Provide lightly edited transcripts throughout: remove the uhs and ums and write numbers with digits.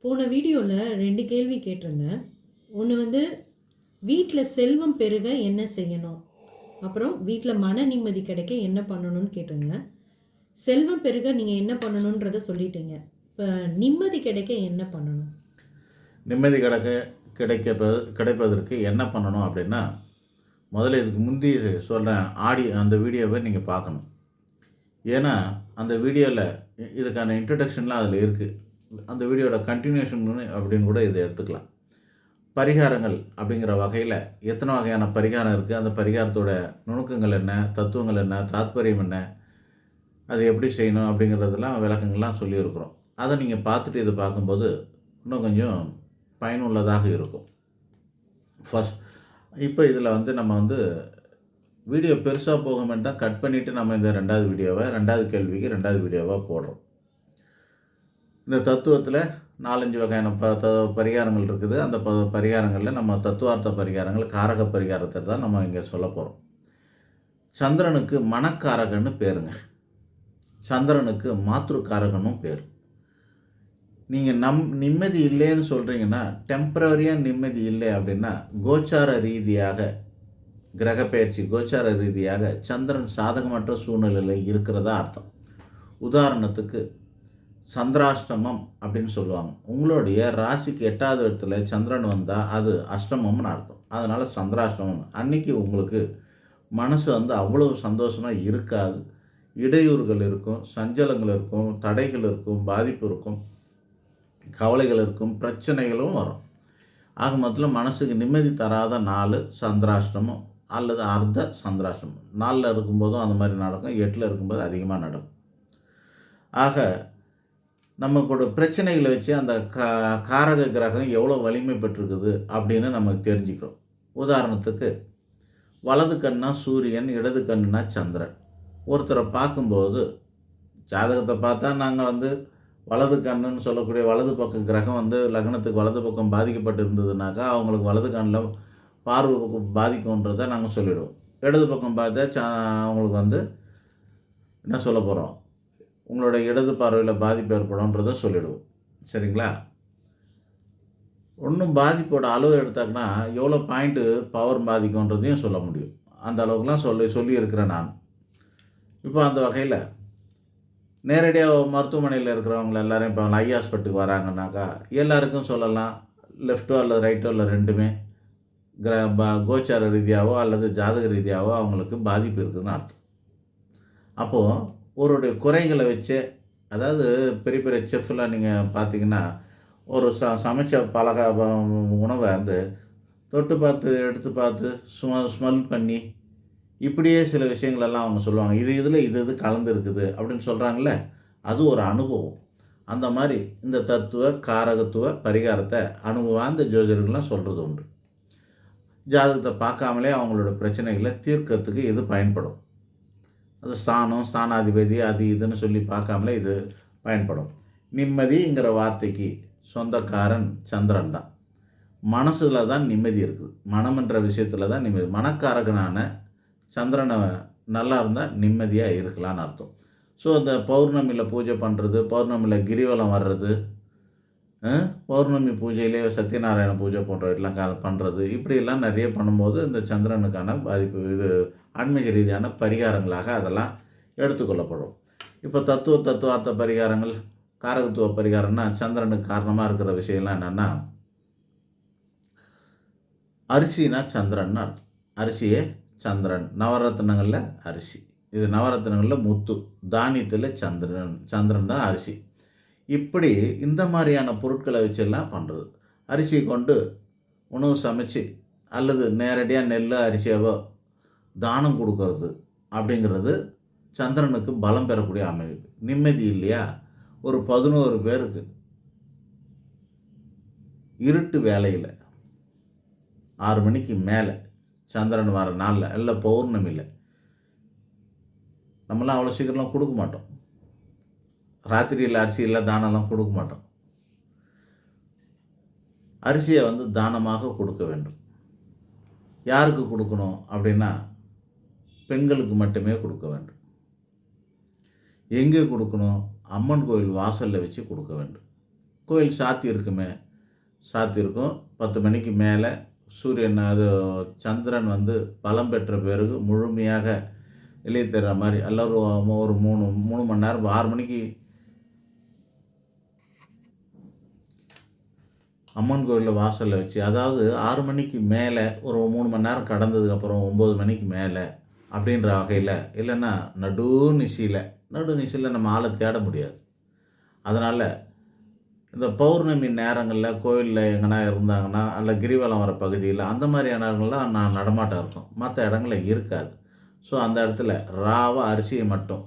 போன வீடியோவில் 2 கேள்வி கேட்டிருந்தேன். ஒன்று வந்து வீட்டில் செல்வம் பெருக என்ன செய்யணும், அப்புறம் வீட்டில் மன நிம்மதி கிடைக்க என்ன பண்ணணும்னு கேட்டிருந்தேன். செல்வம் பெருக நீங்கள் என்ன பண்ணணுன்றதை சொல்லிட்டீங்க. இப்போ நிம்மதி கிடைக்க என்ன பண்ணணும்? நிம்மதி கிடைப்பதற்கு என்ன பண்ணணும் அப்படின்னா, முதல்ல இதுக்கு முந்தி சொல்கிறேன் அந்த வீடியோவை நீங்கள் பார்க்கணும். ஏன்னா அந்த வீடியோவில் இதுக்கான இன்ட்ரடக்ஷன்லாம் அதில் இருக்குது. அந்த வீடியோட கண்டினியூஷன் அப்படின்னு கூட இதை எடுத்துக்கலாம். பரிகாரங்கள் அப்படிங்கிற வகையில் எத்தனை வகையான பரிகாரம் இருக்குது, அந்த பரிகாரத்தோட நுணுக்கங்கள் என்ன, தத்துவங்கள் என்ன, தாத்பரியம் என்ன, அது எப்படி செய்யணும் அப்படிங்கிறதெல்லாம் விளக்கங்கள்லாம் சொல்லியிருக்கிறோம். அதை நீங்கள் பார்த்துட்டு இதை பார்க்கும்போது இன்னும் கொஞ்சம் பயனுள்ளதாக இருக்கும். இப்போ இதில் நம்ம வீடியோ பெருசாக போகுமென்னு தான் கட் பண்ணிவிட்டு நம்ம இந்த ரெண்டாவது கேள்விக்கு ரெண்டாவது வீடியோவாக போடுறோம். இந்த தத்துவத்தில் 4-5 வகையான பரிகாரங்கள் இருக்குது. அந்த பரிகாரங்களில் நம்ம தத்துவார்த்த பரிகாரங்கள், காரக பரிகாரத்தை தான் நம்ம இங்கே சொல்ல போகிறோம். சந்திரனுக்கு மனக்காரகன்னு பேருங்க. சந்திரனுக்கு மாத்ருக்காரகனும் பேர். நீங்கள் நிம்மதி இல்லைன்னு சொல்கிறீங்கன்னா, டெம்பரவரியாக நிம்மதி இல்லை அப்படின்னா, கோச்சார ரீதியாக கிரகப்பெயர்ச்சி கோச்சார ரீதியாக சந்திரன் சாதகமற்ற சூழ்நிலையில் இருக்கிறதா அர்த்தம். உதாரணத்துக்கு சந்திராஷ்டமம் அப்படின்னு சொல்லுவாங்க. உங்களுடைய ராசிக்கு 8வது இடத்துல சந்திரன் வந்தால் அது அஷ்டமம்னு அர்த்தம். அதனால் சந்திராஷ்டமம் அன்றைக்கி உங்களுக்கு மனசு அவ்வளவு சந்தோஷமாக இருக்காது. இடையூறுகள் இருக்கும், சஞ்சலங்கள் இருக்கும், தடைகள் இருக்கும், பாதிப்பு இருக்கும், கவலைகள் இருக்கும், பிரச்சனைகளும் வரும். ஆக மொத்தத்தில் மனசுக்கு நிம்மதி தராத நாள் சந்திராஷ்டமம் அல்லது அர்த்த சந்திராஷ்டமம். 4ல் இருக்கும்போதும் அந்த மாதிரி நடக்கும், 8ல் இருக்கும்போது அதிகமாக நடக்கும். ஆக நமக்கோட பிரச்சனைகளை வச்சு அந்த காரக கிரகம் எவ்வளோ வலிமை பெற்றிருக்குது அப்படின்னு நமக்கு தெரிஞ்சுக்கிறோம். உதாரணத்துக்கு வலது கண்ணா சூரியன், இடது கண்ணுனா சந்திரன். ஒருத்தரை பார்க்கும்போது ஜாதகத்தை பார்த்தா நாங்கள் வலது கண்ணுன்னு சொல்லக்கூடிய வலது பக்கம் கிரகம் லக்னத்துக்கு வலது பக்கம் பாதிக்கப்பட்டு இருந்ததுனாக்கா அவங்களுக்கு வலது கண்ணில் பார்வை பக்கம் பாதிக்கும்ன்றதை நாங்கள் சொல்லிவிடுவோம். இடது பக்கம் பார்த்தா அவங்களுக்கு என்ன சொல்ல போகிறோம், உங்களோட இடது பார்வையில் பாதிப்பு ஏற்படும்ன்றதை சொல்லிவிடுவோம். சரிங்களா? ஒன்றும் பாதிப்போட அளவு எடுத்தாங்கன்னா எவ்வளோ பாயிண்ட்டு பவர் பாதிக்கும்ன்றதையும் சொல்ல முடியும். அந்த அளவுக்குலாம் சொல்லியிருக்கிறேன் நான். இப்போ அந்த வகையில் நேரடியாக மருத்துவமனையில் இருக்கிறவங்க எல்லோரும் இப்போ ஐ ஹாஸ்பிட்டலுக்கு வராங்கன்னாக்கா எல்லாருக்கும் சொல்லலாம், லெஃப்ட்டோ அல்லது ரைட்டோ இல்லை ரெண்டுமே கோச்சார ரீதியாகவோ அல்லது ஜாதக ரீதியாகவோ அவங்களுக்கு பாதிப்பு இருக்குதுன்னு அர்த்தம். அப்போது ஒருடைய குறைகளை வச்சு, அதாவது பெரிய பெரிய செஃப்லாம் நீங்கள் பார்த்தீங்கன்னா ஒரு சமைச்ச உணவை தொட்டு பார்த்து எடுத்து பார்த்து ஸ்மெல் பண்ணி இப்படியே சில விஷயங்களெல்லாம் அவங்க சொல்லுவாங்க. இது கலந்து இருக்குது அப்படின்னு சொல்கிறாங்களே, அது ஒரு அனுபவம். அந்த மாதிரி இந்த தத்துவ காரகத்துவ பரிகாரத்தை அனுபவாந்த ஜோதிடர்கள்லாம் சொல்கிறது உண்டு. ஜாதகத்தை பார்க்காமலே அவங்களோட பிரச்சனைகளை தீர்க்கறதுக்கு இது பயன்படும். அது ஸ்தானாதிபதி அது இதுன்னு சொல்லி பார்க்காமலே இது பயன்படும். நிம்மதிங்கிற வார்த்தைக்கு சொந்தக்காரன் சந்திரன் தான். மனசில் தான் நிம்மதி இருக்குது. மனம்ன்ற விஷயத்தில் தான் நிம்மதி. மனக்காரகனான சந்திரனை நல்லா இருந்தால் நிம்மதியாக இருக்கலான்னு அர்த்தம். ஸோ அந்த பௌர்ணமியில் பூஜை பண்ணுறது, பௌர்ணமியில் கிரிவலம் வர்றது, பௌர்ணமி பூஜையிலே சத்யநாராயண பூஜை போன்றவற்றெல்லாம் பண்ணுறது, இப்படியெல்லாம் நிறைய பண்ணும்போது இந்த சந்திரனுக்கான பாதிப்பு இது ஆன்மீக ரீதியான பரிகாரங்களாக அதெல்லாம் எடுத்துக்கொள்ளப்படும். இப்போ தத்துவார்த்த பரிகாரங்கள், காரகத்துவ பரிகாரம்னா சந்திரனுக்கு காரணமாக இருக்கிற விஷயம்லாம் என்னென்னா, அரிசினா சந்திரன்னு அர்த்தம். அரிசியே சந்திரன். நவரத்னங்களில் அரிசி, இது நவரத்னங்களில் முத்து, தானியத்தில் சந்திரன் தான் அரிசி. இப்படி இந்த மாதிரியான பொருட்களை வச்செல்லாம் பண்ணுறது. அரிசியை கொண்டு உணவு சமைச்சு அல்லது நேரடியாக நெல் அரிசியாவோ தானம் கொடுக்கறது அப்படிங்கிறது சந்திரனுக்கு பலம் பெறக்கூடிய அமைப்பு. நிம்மதி இல்லையா? ஒரு 11 பேருக்கு இருட்டு வேலையில் 6 மணிக்கு மேலே சந்திரன் வர நாளில் இல்லை பௌர்ணமியில் நம்மளாம் அவ்வளோ சீக்கிரம்லாம் கொடுக்க மாட்டோம். ராத்திரியில் அரிசியெல்லாம் தானம்லாம் கொடுக்க மாட்டோம். அரிசியை தானமாக கொடுக்க வேண்டும். யாருக்கு கொடுக்கணும் அப்படின்னா, பெண்களுக்கு மட்டுமே கொடுக்க வேண்டும். எங்கே கொடுக்கணும்? அம்மன் கோயில் வாசலில் வச்சு கொடுக்க வேண்டும். கோயில் சாத்தி இருக்குமே, சாத்தி இருக்கும். 10 மணிக்கு மேலே சூரியன் சந்திரன் பலம் பெற்ற பிறகு முழுமையாக வெளியே தர்ற மாதிரி எல்லோரும் ஒரு 3 மணி நேரம் 6 மணிக்கு அம்மன் கோயிலில் வாசலில் வச்சு, அதாவது 6 மணிக்கு மேலே ஒரு 3 மணி நேரம் கடந்ததுக்கப்புறம் 9 மணிக்கு மேலே அப்படின்ற வகையில், இல்லைன்னா நடுநிசியில் நம்ம ஆளை தேட முடியாது. அதனால் இந்த பௌர்ணமி நேரங்களில் கோயிலில் எங்கன்னா இருந்தாங்கன்னா, அல்ல கிரிவலம் வர பகுதியில் அந்த மாதிரி இடங்கள்லாம் நான் நடமாட்டம் இருக்கும், மற்ற இடங்களில் இருக்காது. ஸோ அந்த இடத்துல ராவா அரிசியை மட்டும்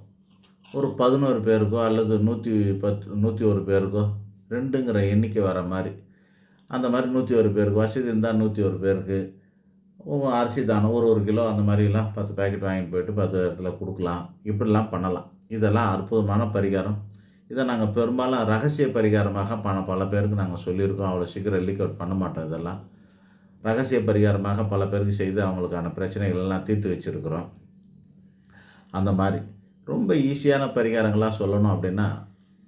ஒரு 11 பேருக்கோ அல்லது 101 பேருக்கோ 2ங்கிற எண்ணிக்கை வர மாதிரி, அந்த மாதிரி 101 பேருக்கு வசதி இருந்தால் 101 பேருக்கு அரிசி தானம் ஒரு கிலோ அந்த மாதிரிலாம் 10 பேக்கெட் வாங்கிட்டு போயிட்டு 10 இடத்துல கொடுக்கலாம். இப்படிலாம் பண்ணலாம். இதெல்லாம் அற்புதமான பரிகாரம். இதை நாங்கள் பெரும்பாலும் ரகசிய பரிகாரமாக பல பேருக்கு நாங்கள் சொல்லியிருக்கோம். அவ்வளோ சீக்கிரம் லீக் அவுட் பண்ண மாட்டோம். இதெல்லாம் ரகசிய பரிகாரமாக பல பேருக்கு செய்து அவங்களுக்கான பிரச்சனைகள் எல்லாம் தீர்த்து வச்சுருக்குறோம். அந்த மாதிரி ரொம்ப ஈஸியான பரிகாரங்களாக சொல்லணும் அப்படின்னா,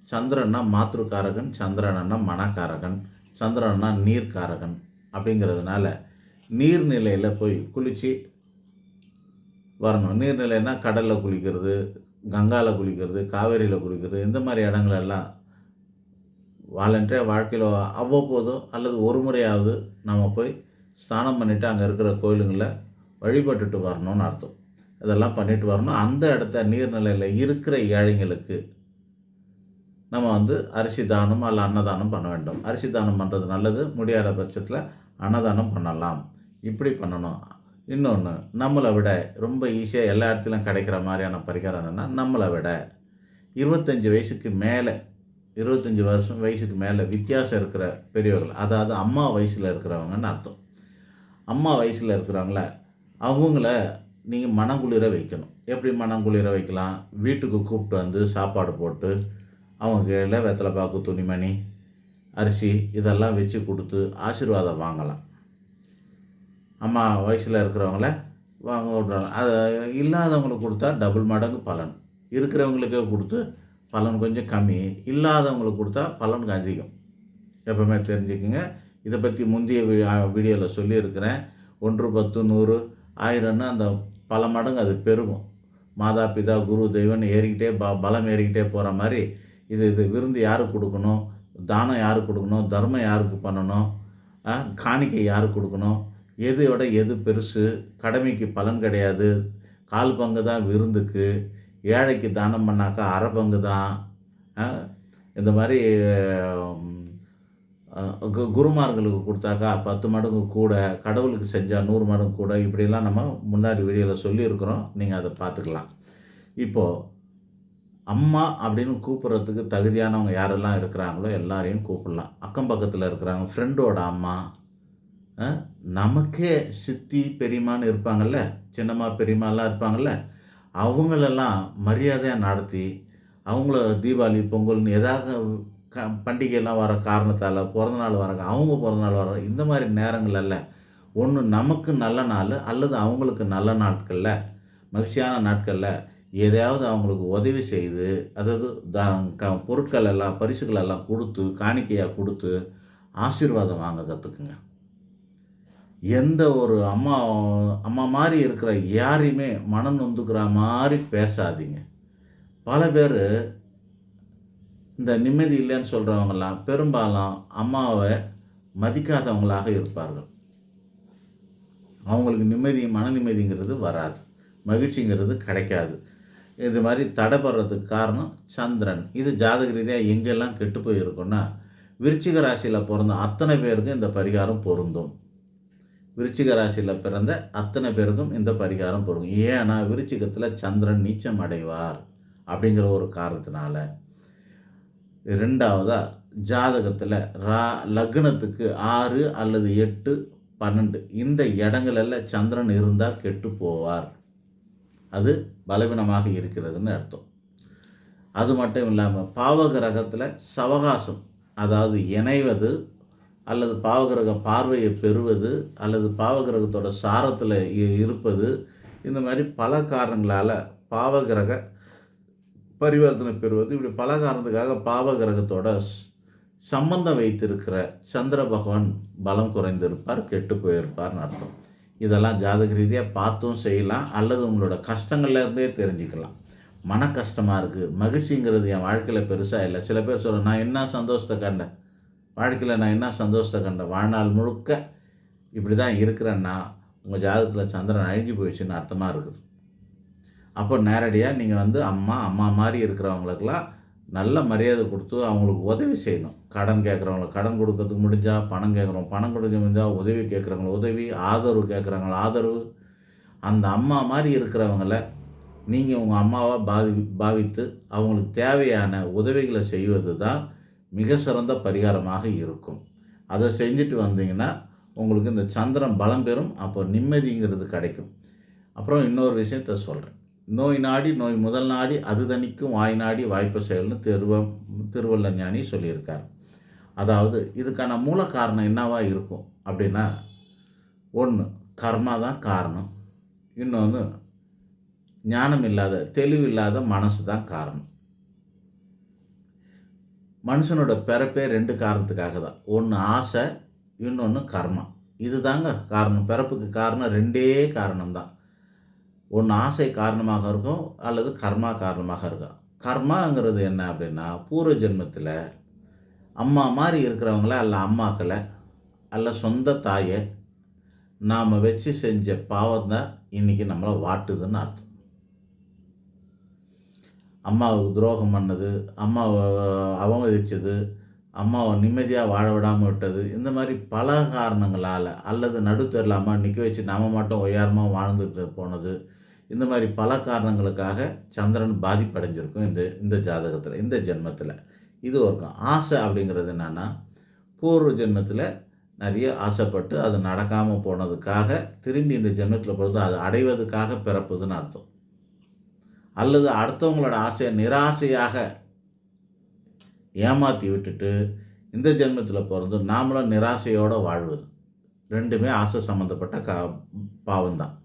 சந்திரன்னா மாத்ருக்காரகன், சந்திரனா மனக்காரகன், சந்திரனா நீர்க்காரகன் அப்படிங்கிறதுனால நீர்நிலையில் போய் குளித்து வரணும். நீர்நிலைன்னா கடலில் குளிக்கிறது, கங்காவில் குளிக்கிறது, காவேரியில் குளிக்கிறது, இந்த மாதிரி இடங்களெல்லாம் வாலண்டியாக வாழ்க்கையில் அவ்வப்போதோ அல்லது ஒரு முறையாவது நம்ம போய் ஸ்நானம் பண்ணிவிட்டு அங்கே இருக்கிற கோயிலுங்களில் வழிபட்டுட்டு வரணும்னு அர்த்தம். இதெல்லாம் பண்ணிட்டு வரணும். அந்த இடத்த நீர்நிலையில் இருக்கிற ஏழைங்களுக்கு நம்ம அரிசி தானம் அல்ல அன்னதானம் பண்ண வேண்டும். அரிசி தானம் பண்ணுறது நல்லது. முடியாத பட்சத்தில் அன்னதானம் பண்ணலாம். இப்படி பண்ணணும். இன்னொன்று, நம்மளை விட ரொம்ப ஈஸியாக எல்லா இடத்துலையும் கிடைக்கிற மாதிரியான பரிகாரம் என்னென்னா, நம்மளை விட 25 வயசுக்கு மேலே 25 வயசுக்கு மேலே வித்தியாசம் இருக்கிற பெரியவர்கள், அதாவது அம்மா வயசில் இருக்கிறவங்கன்னு அர்த்தம். அம்மா வயசில் இருக்கிறவங்கள அவங்கள நீங்கள் மனங்குளிர வைக்கணும். எப்படி மனங்குளிர வைக்கலாம்? வீட்டுக்கு கூப்பிட்டு சாப்பாடு போட்டு அவங்க கையில் வெத்தலை பாக்கு, துணிமணி, அரிசி இதெல்லாம் வச்சு கொடுத்து ஆசீர்வாதம் வாங்கலாம். அம்மா வயசில் இருக்கிறவங்கள வாங்க விட்றாங்க. அதை இல்லாதவங்களுக்கு கொடுத்தா டபுள் மடங்கு பலன். இருக்கிறவங்களுக்கே கொடுத்து பலன் கொஞ்சம் கம்மி, இல்லாதவங்களுக்கு கொடுத்தா பலன் அதிகம். எப்பவுமே தெரிஞ்சுக்குங்க. இதை பற்றி முந்தைய வீடியோவில் சொல்லியிருக்கிறேன். 1, 10, 100, 1000ன்னு அந்த பல மடங்கு அது பெருகும். மாதா பிதா குரு தெய்வம்னு ஏறிக்கிட்டே பலம் ஏறிக்கிட்டே போகிற மாதிரி இது விருந்து யாருக்கு கொடுக்கணும், தானம் யாருக்கு கொடுக்கணும், தர்மம் யாருக்கு பண்ணணும், காணிக்கை யாருக்கு கொடுக்கணும், எதோட எது பெருசு, கடமைக்கு பலன் கிடையாது, 4 பங்கு தான் விருந்துக்கு, ஏழைக்கு தானம் பண்ணாக்கா அரை பங்கு தான். இந்த மாதிரி குருமார்களுக்கு கொடுத்தாக்கா 10 மடங்கு கூட, கடவுளுக்கு செஞ்சால் 100 மடங்கு கூட, இப்படிலாம் நம்ம முன்னாடி வீடியோவில் சொல்லியிருக்கிறோம். நீங்கள் அதை பார்த்துக்கலாம். இப்போது அம்மா அப்படின்னு கூப்பிட்றதுக்கு தகுதியானவங்க யாரெல்லாம் இருக்கிறாங்களோ எல்லாரையும் கூப்பிடலாம். அக்கம் பக்கத்தில் இருக்கிறாங்க, ஃப்ரெண்டோட அம்மா, நமக்கே சித்தி பெரியம்மான்னு இருப்பாங்கள்ல, சின்னம்மா பெரியம்மாலாம் இருப்பாங்கள்ல, அவங்களெல்லாம் மரியாதையாக நடத்தி அவங்கள தீபாவளி பொங்கல்னு ஏதாவது பண்டிகைலாம் வர காரணத்தால், பிறந்தநாள் அவங்க பிறந்தநாள் வர இந்த மாதிரி நேரங்களில் ஒன்று நமக்கு நல்ல நாள் அல்லது அவங்களுக்கு நல்ல நாட்களில், மகிழ்ச்சியான நாட்களில் எதையாவது அவங்களுக்கு உதவி செய்து, அதாவது பொருட்கள் எல்லாம் பரிசுகள் எல்லாம் கொடுத்து காணிக்கையாக கொடுத்து ஆசீர்வாதம் வாங்க கற்றுக்குங்க. எந்த ஒரு அம்மா மாதிரி இருக்கிற யாரையுமே மனம் நொந்துக்கிற மாதிரி பேசாதீங்க. பல பேர் இந்த நிம்மதி இல்லைன்னு சொல்கிறவங்களாம் பெரும்பாலும் அம்மாவை மதிக்காதவங்களாக இருப்பார்கள். அவங்களுக்கு மன நிம்மதிங்கிறது வராது, மகிழ்ச்சிங்கிறது கிடைக்காது. இது மாதிரி தடைப்படுறதுக்கு காரணம் சந்திரன். இது ஜாதக ரீதியாக எங்கெல்லாம் கெட்டு போயிருக்குன்னா, விருச்சிக ராசியில் பிறந்த அத்தனை பேருக்கும் இந்த பரிகாரம் பொருந்தும். விருச்சிக ராசியில் பிறந்த அத்தனை பேருக்கும் இந்த பரிகாரம் பொருந்தும். ஏன்னா விருச்சிகத்தில் சந்திரன் நீச்சம் அடைவார் அப்படிங்கிற ஒரு காரணத்தினால. 2வதாக ஜாதகத்தில் லக்னத்துக்கு 6 அல்லது 8, 12 இந்த இடங்களெல்லாம் சந்திரன் இருந்தால் கெட்டு போவார். அது பலவீனமாக இருக்கிறதுன்னு அர்த்தம். அது மட்டும் இல்லாமல் பாவகிரகத்தில் சவகாசம், அதாவது இணைவது அல்லது பாவகிரக பார்வையை பெறுவது அல்லது பாவகிரகத்தோட சாரத்தில் இருப்பது, இந்த மாதிரி பல காரணங்களால் பாவகிரக பரிவர்த்தனை பெறுவது, இப்படி பல காரணத்துக்காக பாவகிரகத்தோட சம்பந்தம் வைத்திருக்கிற சந்திர பகவான் பலம் குறைந்திருப்பார், கெட்டு போயிருப்பார்னு அர்த்தம். இதெல்லாம் ஜாதக ரீதியாக பார்த்தும் செய்யலாம், அல்லது உங்களோட கஷ்டங்கள்லேருந்தே தெரிஞ்சுக்கலாம். மன கஷ்டமாக இருக்குது, மகிழ்ச்சிங்கிறது என் வாழ்க்கையில் பெருசாக இல்லை. சில பேர் சொல்ல, நான் என்ன சந்தோஷத்தை கண்டேன் வாழ்க்கையில், நான் என்ன சந்தோஷத்தை கண்டேன், வாழ்நாள் முழுக்க இப்படி தான் இருக்கிறேன்னா உங்கள் ஜாதகத்தில் சந்திரன் அழிஞ்சு போயிடுச்சுன்னு அர்த்தமாக இருக்குது. அப்போ நேரடியாக நீங்கள் வந்து அம்மா மாதிரி இருக்கிறவங்களுக்கெல்லாம் நல்ல மரியாதை கொடுத்து அவங்களுக்கு உதவி செய்யணும். கடன் கேட்குறவங்களுக்கு கடன் கொடுக்கறதுக்கு முடிஞ்சால், பணம் கேட்குறவங்க பணம் கொடுக்க முடிஞ்சால், உதவி கேட்குறவங்கள உதவி, ஆதரவு கேட்குறவங்கள ஆதரவு. அந்த அம்மா மாதிரி இருக்கிறவங்கள நீங்கள் உங்கள் அம்மாவாக பாவித்து அவங்களுக்கு தேவையான உதவிகளை செய்வது தான் மிக சிறந்த பரிகாரமாக இருக்கும். அதை செஞ்சுட்டு வந்தீங்கன்னா உங்களுக்கு இந்த சந்திரன் பலம் பெறும், அப்போ நிம்மதிங்கிறது கிடைக்கும். அப்புறம் இன்னொரு விஷயத்த சொல்கிறேன். நோய் நாடி நோய் முதல் நாடி அது தணிக்கும் வாய் நாடி வாய்ப்பு செயல்னு திருவள்ள ஞானி சொல்லியிருக்கார். அதாவது இதுக்கான மூல காரணம் என்னவா இருக்கும் அப்படின்னா, ஒன்று கர்மா தான் காரணம், இன்னொன்று ஞானம் இல்லாத தெளிவில்லாத மனசு தான் காரணம். மனுஷனோட பிறப்பே 2 காரணத்துக்காக தான். ஒன்று ஆசை, இன்னொன்று கர்மா. இது தாங்க காரணம். பிறப்புக்கு காரணம் 2 காரணம்தான். ஒன்று ஆசை காரணமாக இருக்கும், அல்லது கர்மா காரணமாக இருக்கும். கர்மாங்கிறது என்ன அப்படின்னா, பூர்வ ஜென்மத்தில் அம்மா மாதிரி இருக்கிறவங்கள அல்ல அம்மாக்களை அல்ல சொந்த தாயை நாம் வச்சு செஞ்ச பாவம் தான் இன்றைக்கி நம்மளை வாட்டுதுன்னு அர்த்தம். அம்மாவுக்கு துரோகம் பண்ணது, அம்மாவை அவமதிச்சது, அம்மாவை நிம்மதியாக வாழ விடாமல் விட்டது, இந்த மாதிரி பல காரணங்களால், அல்லது நடுத்தரில் அம்மா நிற்க வச்சு நாம் மட்டும் ஒய்யாரமாக வாழ்ந்துட்டு போனது, இந்த மாதிரி பல காரணங்களுக்காக சந்திரன் பாதிப்படைஞ்சிருக்கும் இந்த ஜாதகத்தில், இந்த ஜென்மத்தில். இது இருக்கும். ஆசை அப்படிங்கிறது என்னென்னா, பூர்வ ஜென்மத்தில் நிறைய ஆசைப்பட்டு அது நடக்காமல் போனதுக்காக திரும்பி இந்த ஜென்மத்தில் பொறுத்து அது அடைவதுக்காக பிறப்புதுன்னு அர்த்தம். அல்லது அடுத்தவங்களோட ஆசையை நிராசையாக ஏமாற்றி விட்டுட்டு இந்த ஜென்மத்தில் பிறந்து நாமளும் நிராசையோடு வாழ்வது, 2மே ஆசை சம்மந்தப்பட்ட பாவம்தான்.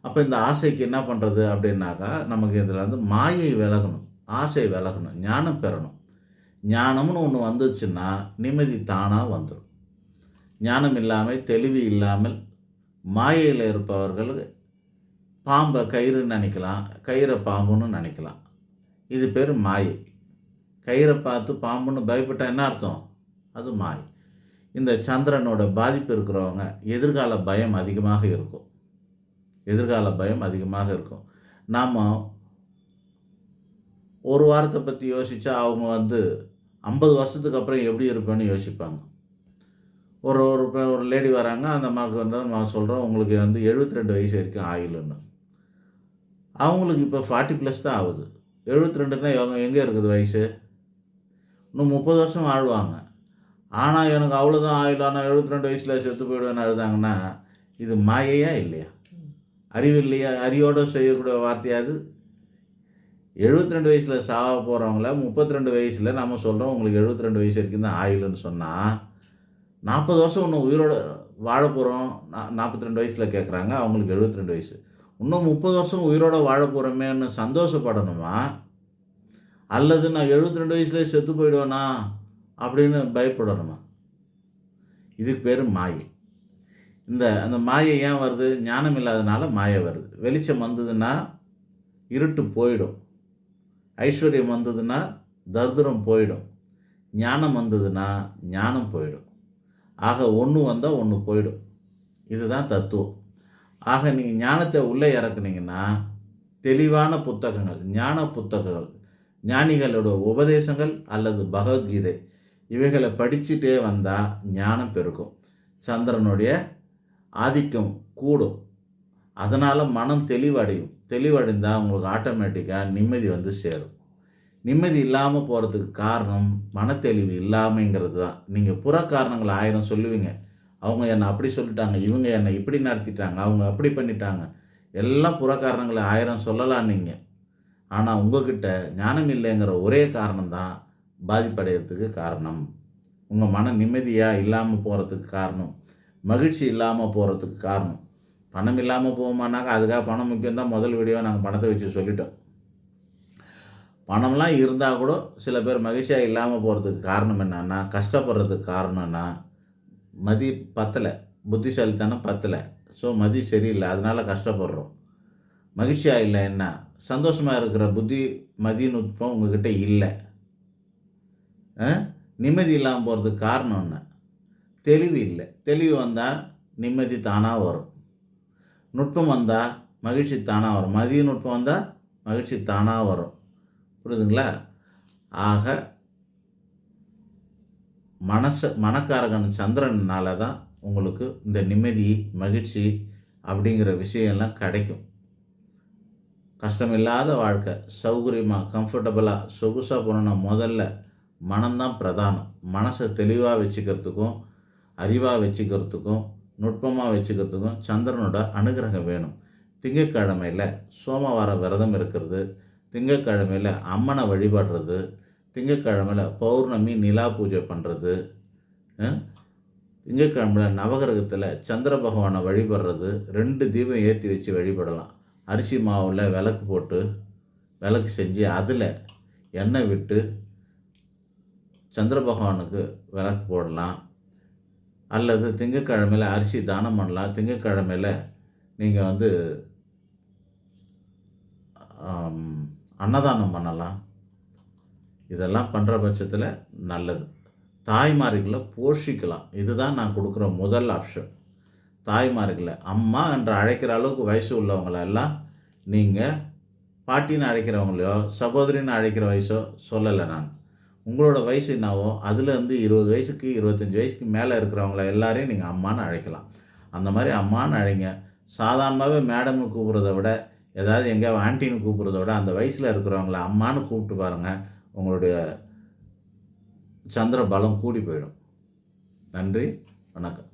அப்போ இந்த ஆசைக்கு என்ன பண்ணுறது அப்படின்னாக்கா, நமக்கு இதில் வந்து மாயை விலகணும், ஆசை விலகணும், ஞானம் பெறணும். ஞானம்னு ஒன்று வந்துச்சுன்னா நிம்மதி தானாக வந்துடும். ஞானம் இல்லாமல் தெளிவு இல்லாமல் மாயையில் இருப்பவர்கள் பாம்பை கயிறுன்னு நினைக்கலாம், கயிறை பாம்புன்னு நினைக்கலாம். இது பேர் மாயை. கயிறை பார்த்து பாம்புன்னு பயப்பட்டால் என்ன அர்த்தம்? அது மாயை. இந்த சந்திரனோட பாதிப்பு இருக்கிறவங்க எதிர்கால பயம் அதிகமாக இருக்கும். எதிர்கால பயம் அதிகமாக இருக்கும். நாம் ஒரு வாரத்தை பற்றி யோசித்தா அவங்க வந்து 50 வருஷத்துக்கு அப்புறம் எப்படி இருப்பேன்னு யோசிப்பாங்க. ஒரு லேடி வராங்க, அந்த அம்மாவுக்கு வந்து நான் சொல்கிறோம், உங்களுக்கு வந்து 72 வயசு வரைக்கும் ஆயுள்னு. அவங்களுக்கு இப்போ 40+ தான் ஆகுது. 72ன்னா எங்கே இருக்குது வயசு? இன்னும் 30 வருஷம் வாழ்வாங்க. ஆனால் எனக்கு அவ்வளோதான் ஆயுள், ஆனால் 72 வயசில் செத்து போயிடுவேன்னு அழுதாங்கன்னா இது மாயையா இல்லையா? அறிவு இல்லையா? அறிவோடு செய்யக்கூடிய வார்த்தையாது. 72 வயசில் சாக போகிறவங்கள 32 வயசில் நம்ம சொல்கிறோம் உங்களுக்கு 72 வயசு வரைக்கும் தான் ஆயுள்னு சொன்னால், 40 வருஷம் இன்னும் உயிரோடு வாழ போகிறோம் 42 வயசில் கேட்குறாங்க, அவங்களுக்கு 72 வயசு. இன்னும் 30 வருஷம் உயிரோடு வாழ போகிறோமேன்னு சந்தோஷப்படணுமா, அல்லது நான் 72 வயசுலேயே செத்து போயிடுவேனா அப்படின்னு பயப்படணுமா? இதுக்கு பேர் மாயை. அந்த மாயை ஏன் வருது? ஞானம் இல்லாதனால மாயை வருது. வெளிச்சம் வந்ததுன்னா இருட்டு போயிடும், ஐஸ்வர்யம் வந்ததுன்னா தரித்திரம் போயிடும், ஞானம் வந்ததுன்னா ஞானம் போயிடும். ஆக ஒன்று வந்தால் ஒன்று போயிடும். இதுதான் தத்துவம். ஆக நீங்கள் ஞானத்தை உள்ளே இறக்குனீங்கன்னா தெளிவான புத்தகங்கள், ஞான புத்தகங்கள், ஞானிகளோட உபதேசங்கள் அல்லது பகவத்கீதை இவைகளை படிச்சுட்டே வந்தால் ஞானம் பெருகும், சந்திரனுடைய ஆதிக்கம் கூடும். அதனால் மனம் தெளிவடையும். தெளிவடைந்தால் உங்களுக்கு ஆட்டோமேட்டிக்காக நிம்மதி வந்து சேரும். நிம்மதி இல்லாமல் போகிறதுக்கு காரணம் மனத்தெளிவு இல்லாமைங்கிறது தான். நீங்கள் புற காரணங்களை 1000 சொல்லுவீங்க. அவங்க என்னை அப்படி சொல்லிட்டாங்க, இவங்க என்னை இப்படி நடத்திட்டாங்க, அவங்க அப்படி பண்ணிட்டாங்க, எல்லாம் புற காரணங்களை 1000 சொல்லலாம் நீங்கள். ஆனால் உங்கள்கிட்ட ஞானம் இல்லைங்கிற ஒரே காரணம் தான் பாதிப்படைகிறதுக்கு காரணம். உங்கள் மன நிம்மதியாக இல்லாமல் போகிறதுக்கு காரணம், மகிழ்ச்சி இல்லாமல் போகிறதுக்கு காரணம். பணம் இல்லாமல் போகுமானாக்கா அதுக்காக பணம் முக்கியம் தான் முதல் வீடியோ நாங்கள் பணத்தை வச்சு சொல்லிட்டோம். பணம்லாம் இருந்தால் கூட சில பேர் மகிழ்ச்சியாக இல்லாமல் போகிறதுக்கு காரணம் என்னன்னா, கஷ்டப்படுறதுக்கு காரணம்னா மதி பத்தலை, புத்திசாலித்தனம் பத்தலை. ஸோ மதி சரியில்லை, அதனால கஷ்டப்படுறோம். மகிழ்ச்சியாக இல்லை என்ன, சந்தோஷமாக இருக்கிற புத்தி மதி நுட்பம் உங்ககிட்ட இல்லை. நிம்மதி இல்லாமல் போகிறதுக்கு காரணம் என்ன, தெளிவு இல்லை. தெளிவு வந்தால் நிம்மதி தானாக வரும். நுட்பம் வந்தால் மகிழ்ச்சி தானாக வரும். மதிய நுட்பம் வந்தால் மகிழ்ச்சி தானாக வரும். புரியுதுங்களா? ஆக மனக்காரகன் சந்திரனால தான் உங்களுக்கு இந்த நிம்மதி, மகிழ்ச்சி அப்படிங்கிற விஷயம்லாம் கிடைக்கும். கஷ்டமில்லாத வாழ்க்கை, சௌகரியமாக, கம்ஃபர்டபுளாக, சொகுசாக போனோன்னா முதல்ல மனம்தான் பிரதானம். மனசை தெளிவாக வச்சுக்கிறதுக்கும், அறிவாக வச்சுக்கிறதுக்கும், நுட்பமாக வச்சுக்கிறதுக்கும் சந்திரனோட அனுகிரகம் வேணும். திங்கட்கிழமையில் சோமவார விரதம் இருக்கிறது, திங்கட்கிழமையில் அம்மனை வழிபடுறது, திங்கட்கிழமையில் பௌர்ணமி நிலா பூஜை பண்ணுறது, திங்கட்கிழமையில் நவகிரகத்தில் சந்திர பகவானை வழிபடுறது, 2 தீபம் ஏற்றி வச்சு வழிபடலாம். அரிசி மாவில் விளக்கு போட்டு விளக்கு செஞ்சு அதில் எண்ணெய் விட்டு சந்திர பகவானுக்கு விளக்கு போடலாம். அல்லது திங்கட்கிழமையில் அரிசி தானம் பண்ணலாம். திங்கட்கிழமையில் நீங்கள் அன்னதானம் பண்ணலாம். இதெல்லாம் பண்ணுற பட்சத்தில் நல்லது. தாய்மார்களை போஷிக்கலாம். இதுதான் நான் கொடுக்குற முதல் ஆப்ஷன். தாய்மார்களை அம்மா என்று அழைக்கிற அளவுக்கு வயசு உள்ளவங்களெல்லாம் நீங்கள் பாட்டின்னு அழைக்கிறவங்களையோ சகோதரின்னு அழைக்கிற வயசோ சொல்லலை நான். உங்களோட வயசு என்னவோ அதுலேருந்து 20 வயசுக்கு 25 வயசுக்கு மேலே இருக்கிறவங்கள எல்லாரையும் நீங்கள் அம்மான்னு அழைக்கலாம். அந்த மாதிரி அம்மான்னு அழைங்க. சாதாரணமாகவே மேடம்னு கூப்பிட்றத விட, ஏதாவது எங்கேயாவது ஆண்டின்னு கூப்பிட்றத விட அந்த வயசில் இருக்கிறவங்கள அம்மான்னு கூப்பிட்டு பாருங்கள், உங்களுடைய சந்திர பலம் கூடி போயிடும். நன்றி, வணக்கம்.